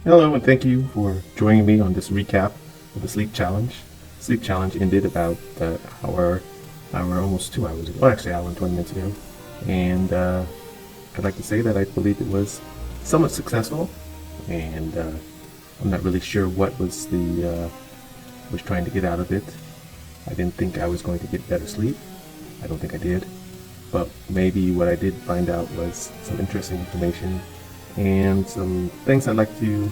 Hello, and thank you for joining me on this recap of the sleep challenge. Sleep challenge ended about almost 2 hours ago. Well, actually, hour and 20 minutes ago. And I'd like to say that I believe it was somewhat successful. And I'm not really sure what was trying to get out of it. I didn't think I was going to get better sleep. I don't think I did. But maybe what I did find out was some interesting information and some things I'd like to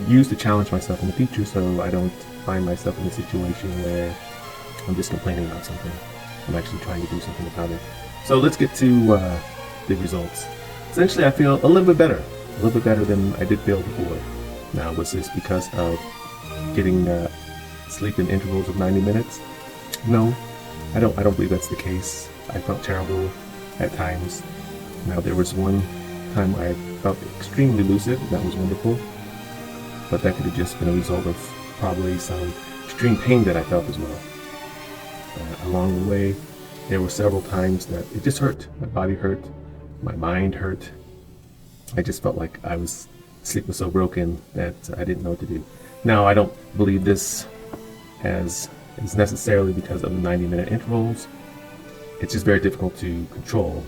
use to challenge myself in the future so I don't find myself in a situation where I'm just complaining about something. I'm actually trying to do something about it. So let's get to the results. Essentially, I feel a little bit better than I did feel before. Now, was this because of getting sleep in intervals of 90 minutes? No, I don't believe that's the case. I felt terrible at times. Now, there was one time I felt extremely lucid. That was wonderful. But that could have just been a result of probably some extreme pain that I felt as well. Along the way, there were several times that it just hurt. My body hurt. My mind hurt. I just felt like sleep was so broken that I didn't know what to do. Now, I don't believe this is necessarily because of the 90-minute intervals. It's just very difficult to control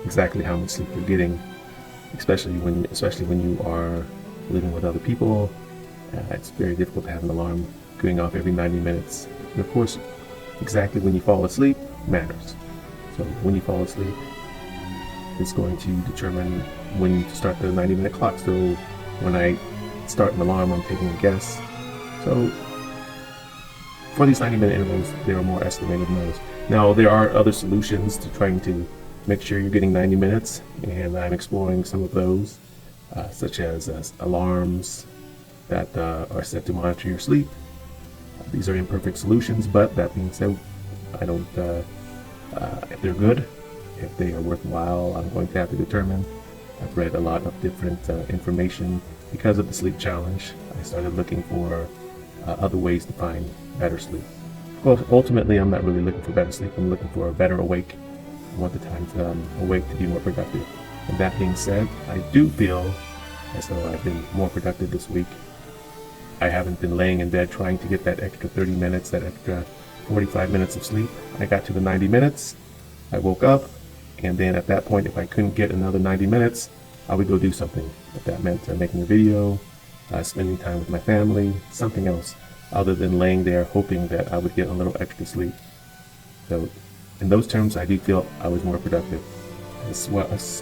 exactly how much sleep you're getting, especially when you are living with other people. It's very difficult to have an alarm going off every 90 minutes. And of course, exactly when you fall asleep matters. So when you fall asleep, it's going to determine when to start the 90-minute clock. So when I start an alarm, I'm taking a guess. So for these 90-minute intervals, there are more estimated than those. Now, there are other solutions to trying to make sure you're getting 90 minutes, and I'm exploring some of those, such as alarms that are set to monitor your sleep. These are imperfect solutions, but that being said, I don't, if they're good, if they are worthwhile, I'm going to have to determine. I've read a lot of different information because of the sleep challenge. I started looking for other ways to find better sleep. Well, ultimately, I'm not really looking for better sleep. I'm looking for a better awake. I want the time to awake to be more productive. And that being said, I do feel as though I've been more productive this week. I haven't been laying in bed trying to get that extra 30 minutes, that extra 45 minutes of sleep. I got to the 90 minutes. I woke up, and then at that point, if I couldn't get another 90 minutes, I would go do something. If that meant making a video, spending time with my family, something else, other than laying there hoping that I would get a little extra sleep. So in those terms, I do feel I was more productive. As well as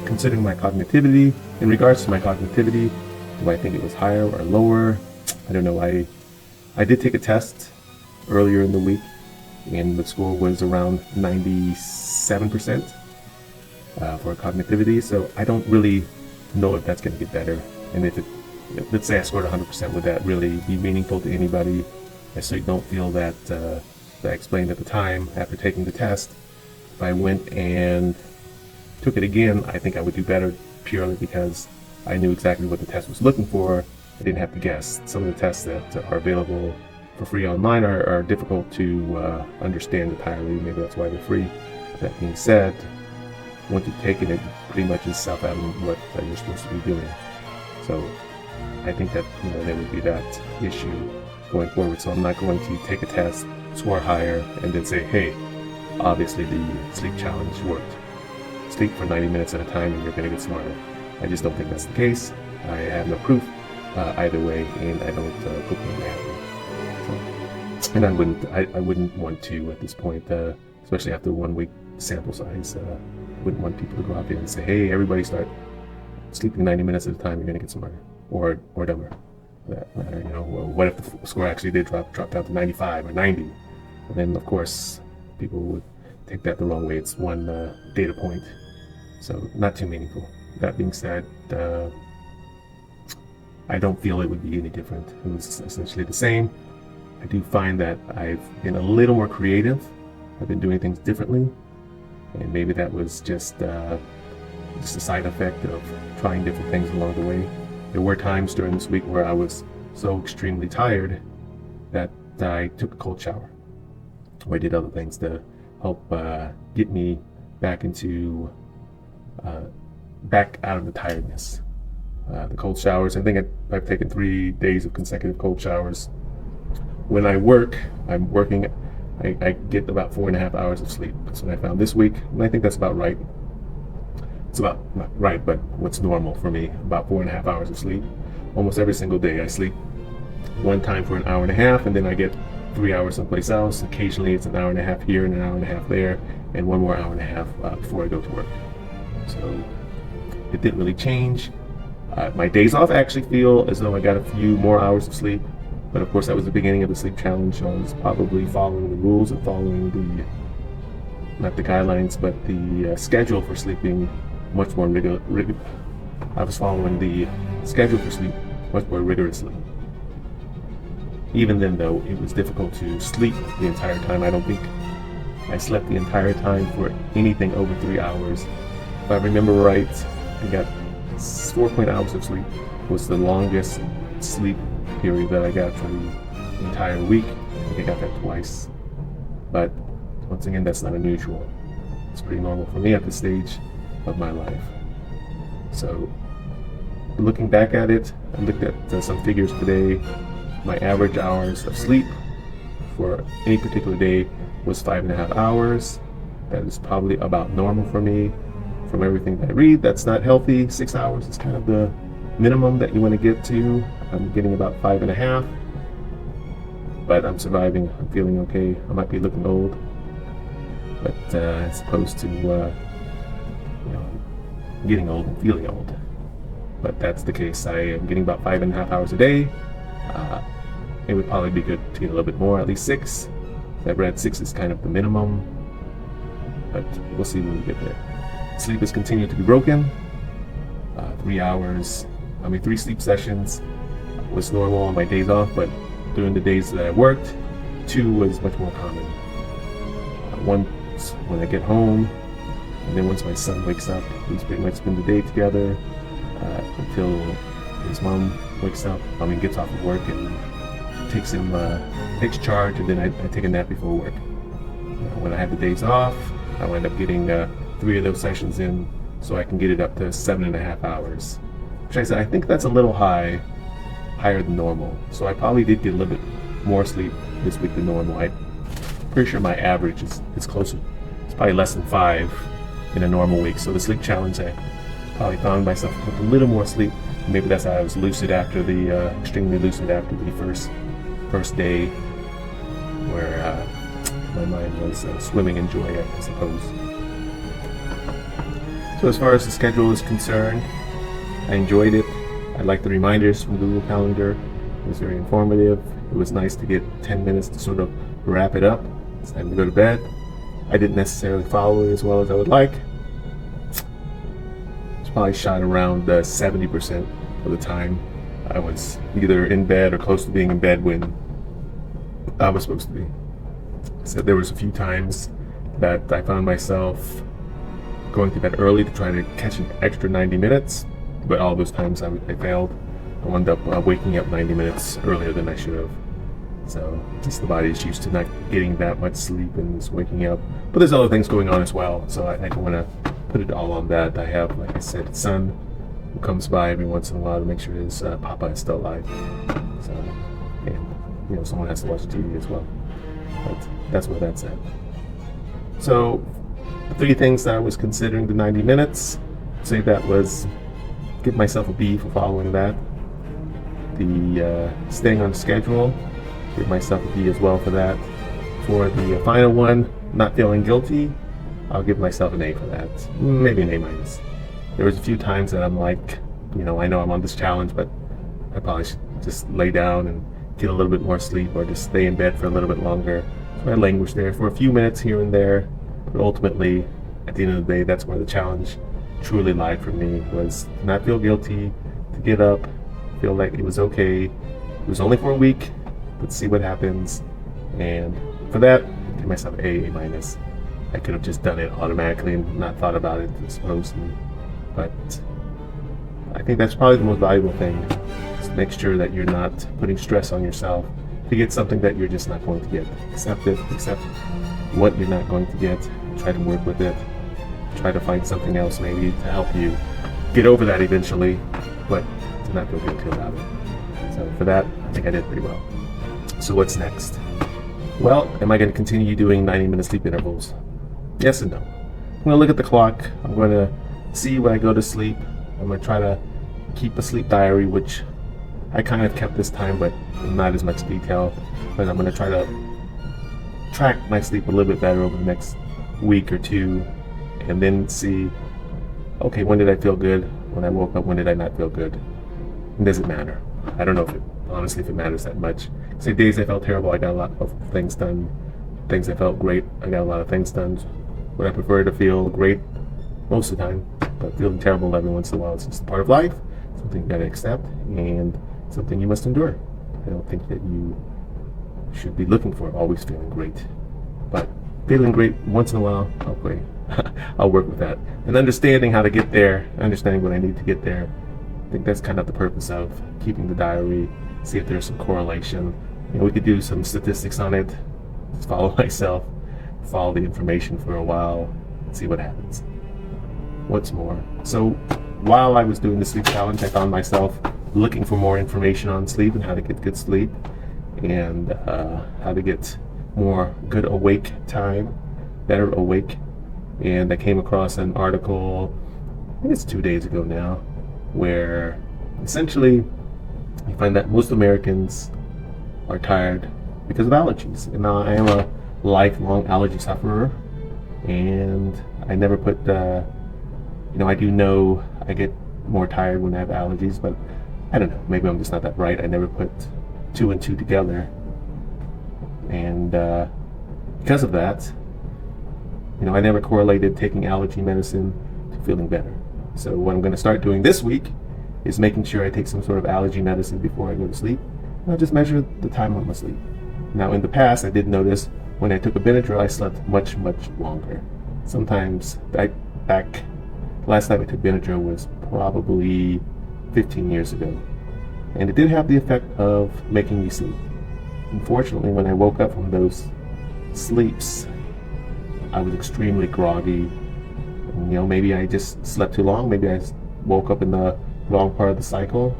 considering my cognitivity, in regards to my cognitivity, do I think it was higher or lower? I don't know. I did take a test earlier in the week, and the score was around 97% for cognitivity. So I don't really know if that's going to get better. And let's say I scored 100%, would that really be meaningful to anybody? I certainly don't feel that I explained at the time after taking the test. If I went and took it again, I think I would do better purely because I knew exactly what the test was looking for. I didn't have to guess. Some of the tests that are available for free online are difficult to understand entirely. Maybe that's why they're free. That being said, once you've taken it, pretty much is self-evident what you're supposed to be doing. So I think that there would be that issue going forward. So I'm not going to take a test, score higher, and then say, hey, obviously the sleep challenge worked. Sleep for 90 minutes at a time and you're going to get smarter. I just don't think that's the case. I have no proof either way, and I don't put them in. So, and I wouldn't want to at this point, especially after 1 week sample size, wouldn't want people to go out there and say, hey, everybody start sleeping 90 minutes at a time, you're going to get smarter or dumber. For that matter, well, what if the score actually did drop down to 95 or 90? And then, of course, people would take that the wrong way. It's one data point, so not too meaningful. That being said, I don't feel it would be any different. It was essentially the same. I do find that I've been a little more creative. I've been doing things differently, and maybe that was just a side effect of trying different things along the way. There were times during this week where I was so extremely tired that I took a cold shower, or I did other things to help get me back into back out of the tiredness. The cold showers, I think I've taken 3 days of consecutive cold showers. When I'm working, I get about 4.5 hours of sleep. That's what I found this week, and I think that's about right. It's about, not right, but what's normal for me, about 4.5 hours of sleep. Almost every single day I sleep one time for an hour and a half, and then I get 3 hours someplace else. Occasionally it's an hour and a half here and an hour and a half there, and one more hour and a half before I go to work. So it didn't really change. My days off actually feel as though I got a few more hours of sleep, but of course that was the beginning of the sleep challenge, so I was probably following the rules and following the, not the guidelines, but the schedule for sleeping much more I was following the schedule for sleep much more rigorously. Even then though, it was difficult to sleep the entire time. I don't think I slept the entire time for anything over 3 hours. If I remember right, I got 4 hours of sleep was the longest sleep period that I got for the entire week. I think I got that twice. But once again, that's not unusual. It's pretty normal for me at this stage of my life. So looking back at it, I looked at some figures today. My average hours of sleep for any particular day was 5.5 hours. That is probably about normal for me. From everything that I read, that's not healthy. 6 hours is kind of the minimum that you want to get to. I'm getting about 5.5, but I'm surviving. I'm feeling okay. I might be looking old, but as opposed to getting old and feeling old. But that's the case. I am getting about 5.5 hours a day. It would probably be good to get a little bit more, at least 6. I've read 6 is kind of the minimum, but we'll see when we get there. Sleep has continued to be broken. 3 sleep sessions was normal on my days off, but during the days that I worked, 2 was much more common. Once when I get home, and then once my son wakes up, we pretty much spend the day together until his mom wakes up. Gets off of work and takes charge, and then I take a nap before work. When I have the days off, I wind up getting 3 of those sessions in, so I can get it up to 7.5 hours. Which I think that's a little higher than normal. So I probably did get a little bit more sleep this week than normal. I'm pretty sure my average is closer. It's probably less than 5 in a normal week. So the sleep challenge, I probably found myself with a little more sleep. Maybe that's how I was lucid after extremely lucid after the first day, where my mind was swimming in joy, I suppose. So as far as the schedule is concerned, I enjoyed it. I liked the reminders from Google Calendar. It was very informative. It was nice to get 10 minutes to sort of wrap it up. It's time to go to bed. I didn't necessarily follow it as well as I would like. It's probably shot around 70% of the time. I was either in bed or close to being in bed when I was supposed to be. So there was a few times that I found myself going to bed early to try to catch an extra 90 minutes, but all those times I failed. I wound up waking up 90 minutes earlier than I should have. So just the body is used to not getting that much sleep and is waking up. But there's other things going on as well, so I don't want to put it all on that. I have, like I said, a son who comes by every once in a while to make sure his papa is still alive. So, and someone has to watch TV as well. But that's where that's at. So the 3 things that I was considering the 90 minutes, say that was give myself a B for following that. The staying on schedule, give myself a B as well for that. For the final one, not feeling guilty, I'll give myself an A for that. Maybe an A-. There was a few times that I'm like, I know I'm on this challenge, but I probably should just lay down and get a little bit more sleep, or just stay in bed for a little bit longer. So I languished there for a few minutes here and there, but ultimately, at the end of the day, that's where the challenge truly lied for me, was to not feel guilty, to get up, feel like it was okay. It was only for a week. Let's see what happens. And for that, give myself A-. I could have just done it automatically and not thought about it, supposedly. But I think that's probably the most valuable thing, is to make sure that you're not putting stress on yourself to get something that you're just not going to get. Accept what you're not going to get. Try to work with it. Try to find something else maybe to help you get over that eventually, but to not feel guilty about it. So for that, I think I did pretty well. So what's next? Well, am I going to continue doing 90-minute sleep intervals? Yes and no. I'm going to look at the clock. I'm going to see when I go to sleep. I'm going to try to keep a sleep diary, which I kind of kept this time, but not as much detail. But I'm going to try to track my sleep a little bit better over the next week or two, and then see, okay, when did I feel good? When I woke up, when did I not feel good? And does it matter? I don't know if it matters that much. Say days I felt terrible, I got a lot of things done. Things I felt great, I got a lot of things done. Would I prefer to feel great most of the time, but feeling terrible every once in a while is just part of life, something you gotta accept, and something you must endure. I don't think that you should be looking for always feeling great, but feeling great once in a while, okay, I'll work with that. And understanding how to get there, understanding what I need to get there, I think that's kind of the purpose of keeping the diary, see if there's some correlation. You know, we could do some statistics on it, just follow myself, follow the information for a while, and see what happens. What's more, so while I was doing the sleep challenge, I found myself looking for more information on sleep and how to get good sleep, and how to get more good awake time, better awake. And I came across an article, I think it's 2 days ago now, where essentially you find that most Americans are tired because of allergies. And now I am a lifelong allergy sufferer, and I never put I do know I get more tired when I have allergies, but I don't know, maybe I'm just not that bright. I never put 2 and 2 together, and because of that, I never correlated taking allergy medicine to feeling better. So what I'm going to start doing this week is making sure I take some sort of allergy medicine before I go to sleep. And I'll just measure the time on my sleep. Now in the past, I did notice when I took a Benadryl, I slept much, much longer. Sometimes, back last time I took Benadryl was probably 15 years ago. And it did have the effect of making me sleep. Unfortunately, when I woke up from those sleeps, I was extremely groggy. And, maybe I just slept too long. Maybe I woke up in the wrong part of the cycle.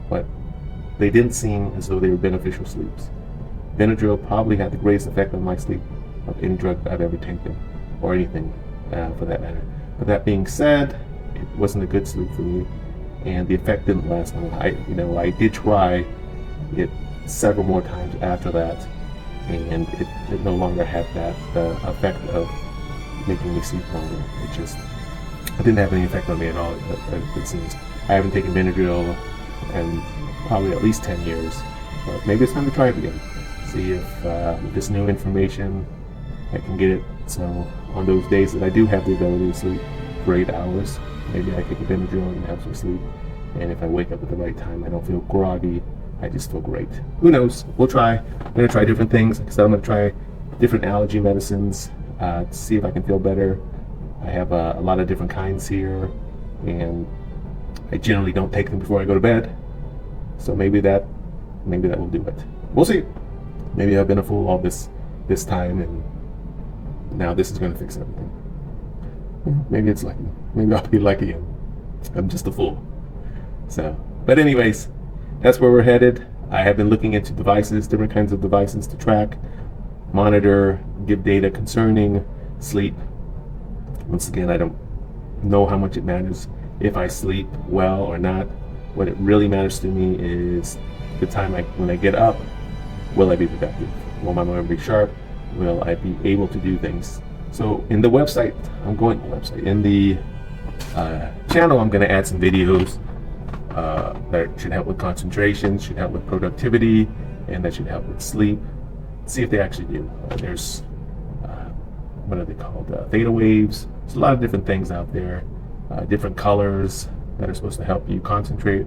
But they didn't seem as though they were beneficial sleeps. Benadryl probably had the greatest effect on my sleep of any drug I've ever taken, or anything for that matter. But that being said, it wasn't a good sleep for me, and the effect didn't last long. I did try it several more times after that, and it no longer had that effect of making me sleep longer. It didn't have any effect on me at all, it seems. I haven't taken Benadryl in probably at least 10 years, but maybe it's time to try it again. See if with this new information, I can get it. So on those days that I do have the ability to sleep for 8 hours, maybe I take a Benadryl and have some sleep. And if I wake up at the right time, I don't feel groggy, I just feel great. Who knows? We'll try. I'm going to try different things. Like I said, I'm going to try different allergy medicines to see if I can feel better. I have a lot of different kinds here, and I generally don't take them before I go to bed. So maybe that will do it. We'll see. Maybe I've been a fool all this time, and now this is going to fix everything. Maybe it's lucky. Maybe I'll be lucky and I'm just a fool. But anyways, that's where we're headed. I have been looking into devices, different kinds of devices to track, monitor, give data concerning sleep. Once again, I don't know how much it matters if I sleep well or not. What it really matters to me is the time when I get up. Will I be productive? Will my memory be sharp? Will I be able to do things? So in the website, in the channel, I'm going to add some videos that should help with concentration, should help with productivity, and that should help with sleep. See if they actually do. There's, what are they called? Theta waves. There's a lot of different things out there, different colors that are supposed to help you concentrate,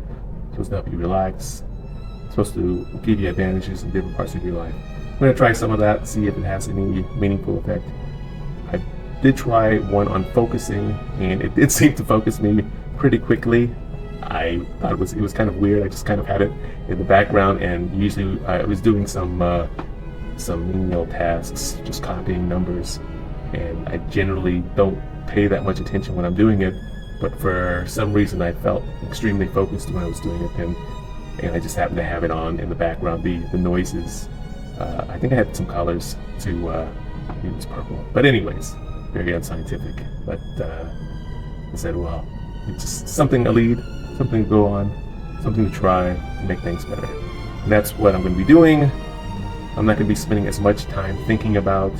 supposed to help you relax, supposed to give you advantages in different parts of your life. I'm going to try some of that, see if it has any meaningful effect. I did try one on focusing, and it did seem to focus me pretty quickly. I thought it was kind of weird. I just kind of had it in the background, and usually I was doing some menial tasks, just copying numbers, and I generally don't pay that much attention when I'm doing it. but for some reason I felt extremely focused when I was doing it, and I just happened to have it on in the background. The noises. I think I had some colors to. It was purple, but anyways, very unscientific. But I said, well, it's just something to lead, something to go on, something to try to make things better. And that's what I'm going to be doing. I'm not going to be spending as much time thinking about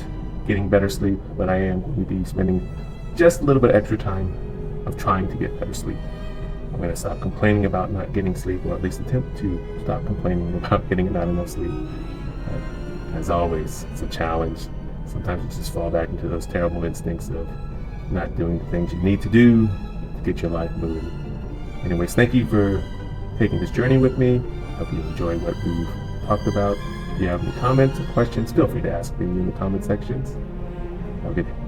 getting better sleep, but I am going to be spending just a little bit extra time of trying to get better sleep. I'm going to stop complaining about not getting sleep, or at least attempt to stop complaining about getting not enough sleep. As always, it's a challenge. Sometimes you just fall back into those terrible instincts of not doing the things you need to do to get your life moving. Anyways, thank you for taking this journey with me. Hope you enjoy what we've talked about. If you have any comments or questions, feel free to ask me in the comment sections. Have a good day.